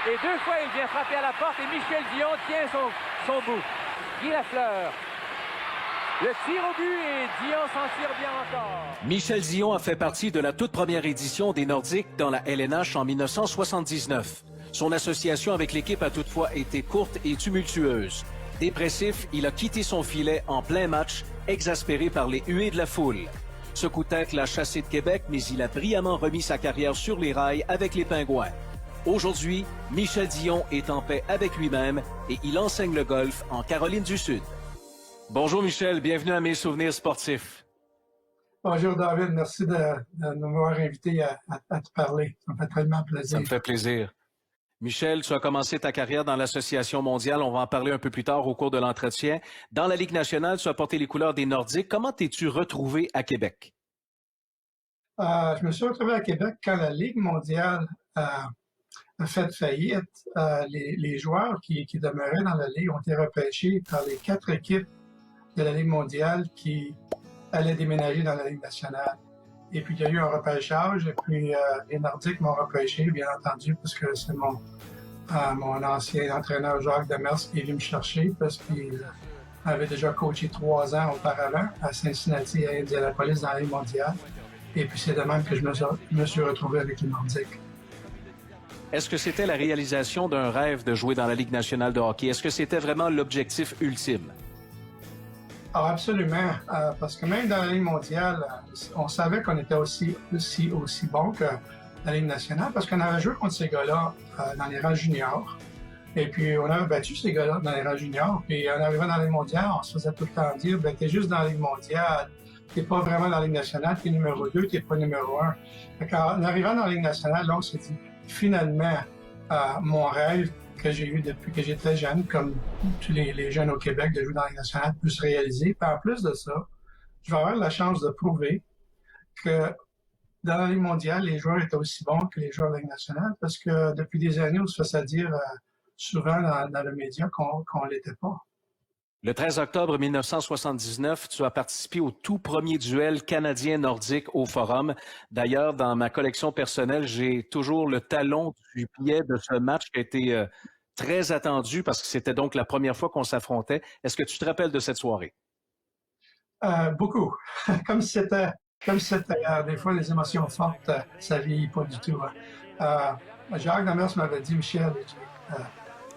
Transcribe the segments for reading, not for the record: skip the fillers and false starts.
Et deux fois, il vient frapper à la porte et Michel Dion tient son bout. Guy Lafleur. Le tir au but et Dion s'en tire bien encore. Michel Dion a fait partie de la toute première édition des Nordiques dans la LNH en 1979. Son association avec l'équipe a toutefois été courte et tumultueuse. Dépressif, il a quitté son filet en plein match, exaspéré par les huées de la foule. Ce coup de tête l'a chassé de Québec, mais il a brillamment remis sa carrière sur les rails avec les Pingouins. Aujourd'hui, Michel Dion est en paix avec lui-même et il enseigne le golf en Caroline du Sud. Bonjour Michel, bienvenue à Mes souvenirs sportifs. Bonjour David, merci de m'avoir invité à te parler. Ça me fait tellement plaisir. Ça me fait plaisir. Michel, tu as commencé ta carrière dans l'Association mondiale. On va en parler un peu plus tard au cours de l'entretien. Dans la Ligue nationale, tu as porté les couleurs des Nordiques. Comment t'es-tu retrouvé à Québec? Je me suis retrouvé à Québec quand la Ligue mondiale a fait faillite. Les joueurs qui demeuraient dans la Ligue ont été repêchés par les 4 équipes de la Ligue mondiale qui allaient déménager dans la Ligue nationale. Et puis, il y a eu un repêchage, et puis les Nordiques m'ont repêché, bien entendu, parce que c'est mon ancien entraîneur Jacques Demers qui est venu me chercher, parce qu'il avait déjà coaché 3 ans auparavant à Cincinnati et à Indianapolis dans la Ligue mondiale. Et puis, c'est de même que je me suis retrouvé avec les Nordiques. Est-ce que c'était la réalisation d'un rêve de jouer dans la Ligue nationale de hockey? Est-ce que c'était vraiment l'objectif ultime? Ah, absolument, parce que même dans la Ligue mondiale, on savait qu'on était aussi bon que la Ligue nationale, parce qu'on avait joué contre ces gars-là dans les rangs juniors. Et puis, on avait battu ces gars-là dans les rangs juniors. Puis, en arrivant dans la Ligue mondiale, on se faisait tout le temps dire, ben, t'es juste dans la Ligue mondiale, t'es pas vraiment dans la Ligue nationale, t'es numéro 2, t'es pas numéro 1. Fait qu'en arrivant dans la Ligue nationale, là, on s'est dit, finalement, mon rêve que j'ai eu depuis que j'étais jeune, comme tous les jeunes au Québec, de jouer dans la Ligue nationale, peut se réaliser. Puis en plus de ça, je vais avoir la chance de prouver que dans la Ligue mondiale, les joueurs étaient aussi bons que les joueurs de la Ligue nationale, parce que depuis des années, on se faisait dire souvent dans le média qu'on l'était pas. Le 13 octobre 1979, tu as participé au tout premier duel canadien-nordique au Forum. D'ailleurs, dans ma collection personnelle, j'ai toujours le talon du billet de ce match qui a été très attendu parce que c'était donc la première fois qu'on s'affrontait. Est-ce que tu te rappelles de cette soirée? Beaucoup. Comme si c'était des fois les émotions fortes, ça vieillit pas du tout. Jacques Demers m'avait dit, Michel,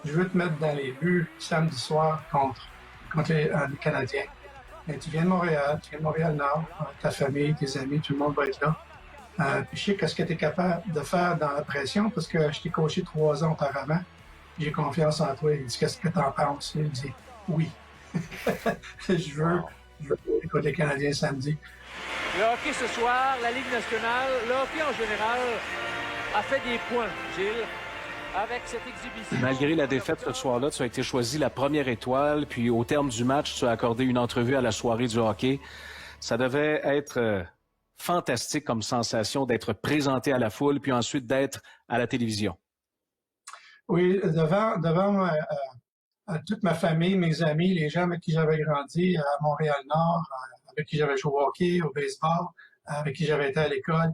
je veux te mettre dans les buts samedi soir contre les Canadiens. Et tu viens de Montréal-Nord, ta famille, tes amis, tout le monde va être là. Puis je sais qu'est-ce que tu es capable de faire dans la pression, parce que je t'ai coaché 3 ans auparavant. J'ai confiance en toi. Il dit, qu'est-ce que tu en penses? Il dit, oui. je veux écouter les Canadiens samedi. Le hockey ce soir, la Ligue nationale, le hockey en général a fait des points, Gilles. Avec cette exhibition. Malgré la défaite ce soir-là, tu as été choisi la première étoile, puis au terme du match, tu as accordé une entrevue à la soirée du hockey. Ça devait être fantastique comme sensation d'être présenté à la foule, puis ensuite d'être à la télévision. Oui, devant toute ma famille, mes amis, les gens avec qui j'avais grandi à Montréal-Nord, avec qui j'avais joué au hockey, au baseball, avec qui j'avais été à l'école.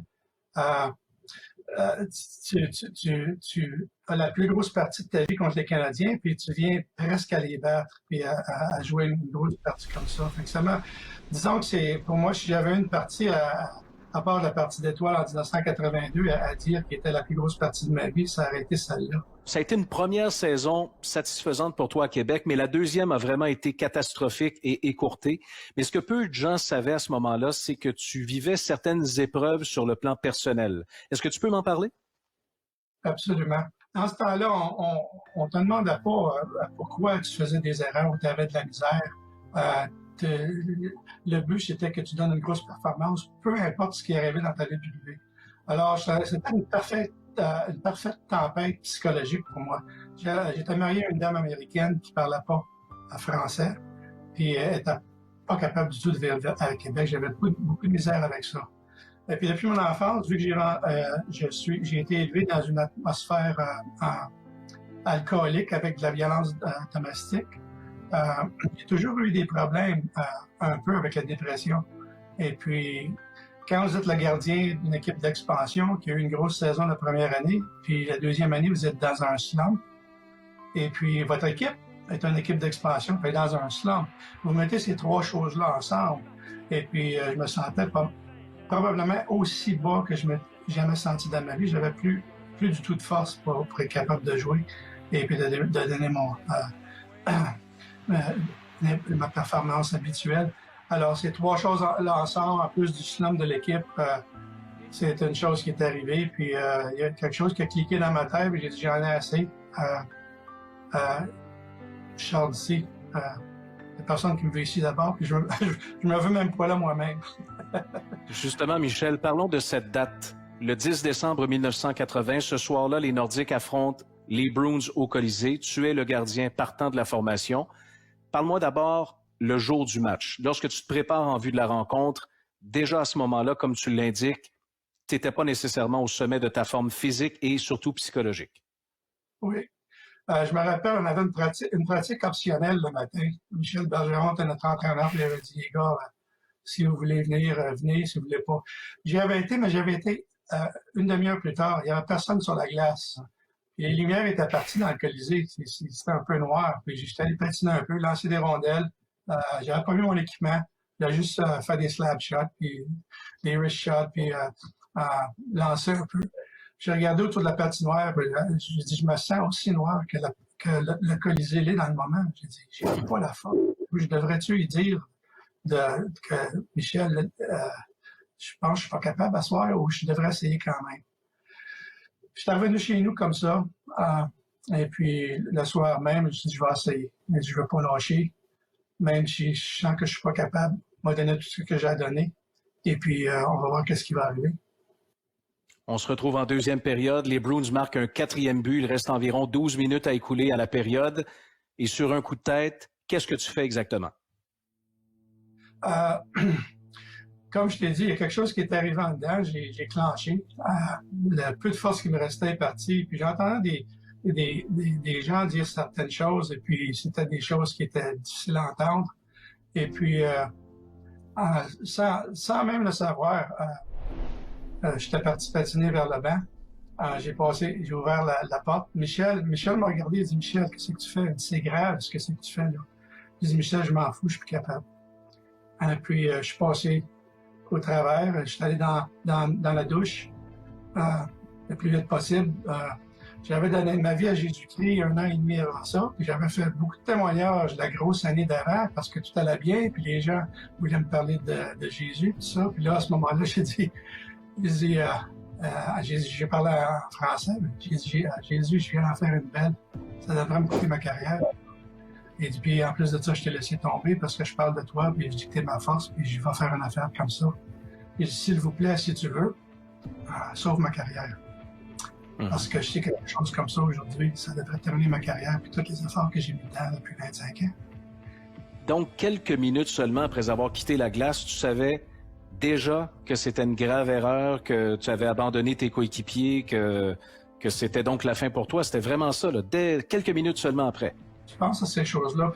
Tu as la plus grosse partie de ta vie contre les Canadiens, puis tu viens presque à les battre, puis à jouer une grosse partie comme ça. Fait que disons que pour moi, si j'avais une partie à part la partie d'étoiles en 1982 à dire qui était la plus grosse partie de ma vie, ça aurait été celle-là. Ça a été une première saison satisfaisante pour toi à Québec, mais la deuxième a vraiment été catastrophique et écourtée. Mais ce que peu de gens savaient à ce moment-là, c'est que tu vivais certaines épreuves sur le plan personnel. Est-ce que tu peux m'en parler? Absolument. Dans ce temps-là, on te demandait pas pourquoi tu faisais des erreurs ou tu avais de la misère. Le but, c'était que tu donnes une grosse performance, peu importe ce qui arrivait dans ta vie privée. Alors, c'était une parfaite tempête psychologique pour moi. J'étais marié à une dame américaine qui parlait pas français, puis elle était pas capable du tout de vivre à Québec. J'avais beaucoup de misère avec ça. Et puis depuis mon enfance, vu que j'ai été élevé dans une atmosphère alcoolique avec de la violence domestique, j'ai toujours eu des problèmes un peu avec la dépression. Et puis quand vous êtes le gardien d'une équipe d'expansion qui a eu une grosse saison la première année, puis la deuxième année, vous êtes dans un slump, et puis votre équipe est une équipe d'expansion, puis dans un slump, vous mettez ces trois choses-là ensemble, et puis je me sentais probablement aussi bas que je m'étais jamais senti dans ma vie. J'avais plus du tout de force pour être capable de jouer et puis de donner ma performance habituelle. Alors, ces trois choses-là ensemble, en plus du slump de l'équipe, c'est une chose qui est arrivée. Puis, il y a quelque chose qui a cliqué dans ma tête, et j'ai dit, j'en ai assez. Je sors d'ici. Il n'y a personne qui me veut ici d'abord, puis je me veux même pas là moi-même. Justement, Michel, parlons de cette date. Le 10 décembre 1980, ce soir-là, les Nordiques affrontent les Bruins au Colisée. Tu es le gardien partant de la formation. Parle-moi d'abord le jour du match. Lorsque tu te prépares en vue de la rencontre, déjà à ce moment-là, comme tu l'indiques, tu n'étais pas nécessairement au sommet de ta forme physique et surtout psychologique. Oui. Je me rappelle, on avait une pratique optionnelle le matin. Michel Bergeron était notre entraîneur, il avait dit, les gars, si vous voulez venir, venez, si vous voulez pas. J'y avais été, mais j'avais été une demi-heure plus tard. Il n'y avait personne sur la glace. Puis les lumières étaient parties dans le Colisée. C'était un peu noir. Puis j'étais allé patiner un peu, lancer des rondelles. J'avais pas mis mon équipement. J'ai juste fait des slab shots, puis des wrist shots, puis lancer un peu. J'ai regardé autour de la patinoire, puis j'ai dit, je me sens aussi noir que le Colisée l'est dans le moment. J'ai dit, j'ai pas la forme. Je devrais-tu lui dire que Michel, je pense que je suis pas capable à soir ou je devrais essayer quand même. Je suis revenu chez nous comme ça. Et puis, le soir même, je dis, je vais essayer. Mais je ne vais pas lâcher. Même si je sens que je suis pas capable, m'a donné tout ce que j'ai à donner. Et puis, on va voir qu'est-ce qui va arriver. On se retrouve en deuxième période. Les Bruins marquent un quatrième but. Il reste environ 12 minutes à écouler à la période. Et sur un coup de tête, qu'est-ce que tu fais exactement? Comme je t'ai dit, il y a quelque chose qui est arrivé en dedans. J'ai clenché. Le peu de force qui me restait est parti. Puis j'entendais des gens dire certaines choses. Et puis c'était des choses qui étaient difficiles à entendre. Et puis, sans même le savoir, j'étais parti patiner vers le banc. J'ai ouvert la porte. Michel m'a regardé et dit, Michel, qu'est-ce que tu fais? Il dit, c'est grave, ce que c'est que tu fais là? J'ai dit, Michel, je m'en fous, je suis plus capable. Puis, je suis passé au travers. Je suis allé dans la douche le plus vite possible. J'avais donné ma vie à Jésus-Christ 1 an et demi avant ça. Puis j'avais fait beaucoup de témoignages de la grosse année d'avant parce que tout allait bien. Puis les gens voulaient me parler de Jésus, tout ça. Puis là, à ce moment-là, j'ai dit à Jésus, j'ai parlé en français. J'ai dit à Jésus, je viens d'en faire une belle. Ça devrait me coûter ma carrière. Et puis, en plus de ça, je t'ai laissé tomber parce que je parle de toi, puis je dis que t'es ma force, puis je vais faire une affaire comme ça. Et s'il vous plaît, si tu veux, sauve ma carrière. Parce que je sais que quelque chose comme ça aujourd'hui, ça devrait terminer ma carrière, puis tous les efforts que j'ai mis dedans depuis 25 ans. Donc, quelques minutes seulement après avoir quitté la glace, tu savais déjà que c'était une grave erreur, que tu avais abandonné tes coéquipiers, que c'était donc la fin pour toi. C'était vraiment ça, là, dès quelques minutes seulement après. Je pense à ces choses-là.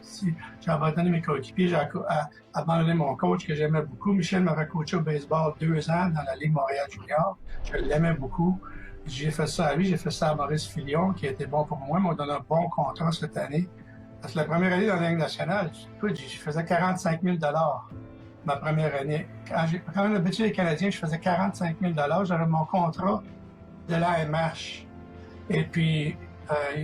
J'ai abandonné mes coéquipiers, j'ai abandonné mon coach que j'aimais beaucoup. Michel m'avait coaché au baseball 2 ans dans la Ligue Montréal Junior. Je l'aimais beaucoup. J'ai fait ça à lui, j'ai fait ça à Maurice Filion, qui était bon pour moi. Il m'a donné un bon contrat cette année. Parce que la première année dans la Ligue nationale, je faisais 45 000 ma première année. Quand on habitué les Canadiens, je faisais 45 000 j'avais mon contrat de l'AMH. Et puis,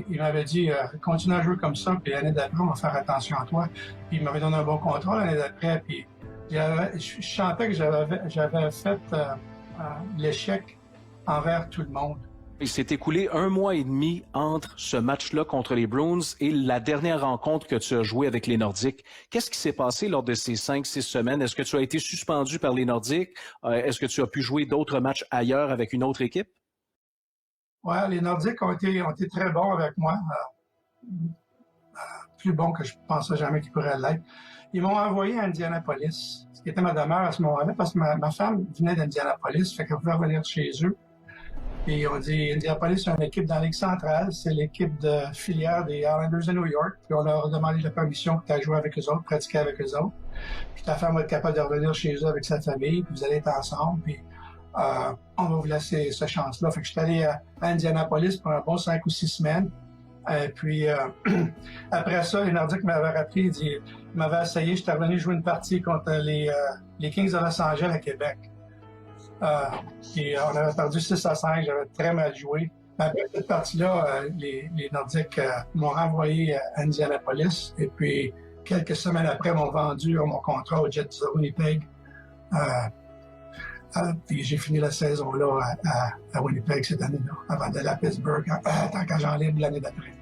il m'avait dit, continue à jouer comme ça, puis l'année d'après, on va faire attention à toi. Puis il m'avait donné un bon contrat l'année d'après, puis je sentais que j'avais fait l'échec envers tout le monde. Il s'est écoulé 1 mois et demi entre ce match-là contre les Bruins et la dernière rencontre que tu as jouée avec les Nordiques. Qu'est-ce qui s'est passé lors de ces 5-6 semaines? Est-ce que tu as été suspendu par les Nordiques? Est-ce que tu as pu jouer d'autres matchs ailleurs avec une autre équipe? Oui, les Nordiques ont été très bons avec moi. Plus bons que je pensais jamais qu'ils pourraient l'être. Ils m'ont envoyé à Indianapolis, ce qui était ma demeure à ce moment-là, parce que ma femme venait d'Indianapolis, fait qu'elle pouvait revenir chez eux. Puis on dit Indianapolis, c'est une équipe dans la Ligue centrale, c'est l'équipe de filière des Islanders de New York. Puis on leur a demandé la permission que tu as joué avec eux autres, pratiquer avec eux autres. Puis ta femme va être capable de revenir chez eux avec sa famille, puis vous allez être ensemble. Puis on va vous laisser cette chance-là. Fait que je suis allé à Indianapolis pour un bon 5 ou 6 semaines. Et puis, après ça, les Nordiques m'avaient rappelé, ils m'avaient essayé, j'étais revenu jouer une partie contre les Kings de Los Angeles à Québec. Et on avait perdu 6-5, j'avais très mal joué. Mais après cette partie-là, les Nordiques m'ont renvoyé à Indianapolis. Et puis, quelques semaines après, m'ont vendu mon contrat au Jets de Winnipeg. Puis j'ai fini la saison là à Winnipeg cette année-là, avant d'aller à Pittsburgh, en tant qu'agent libre l'année d'après.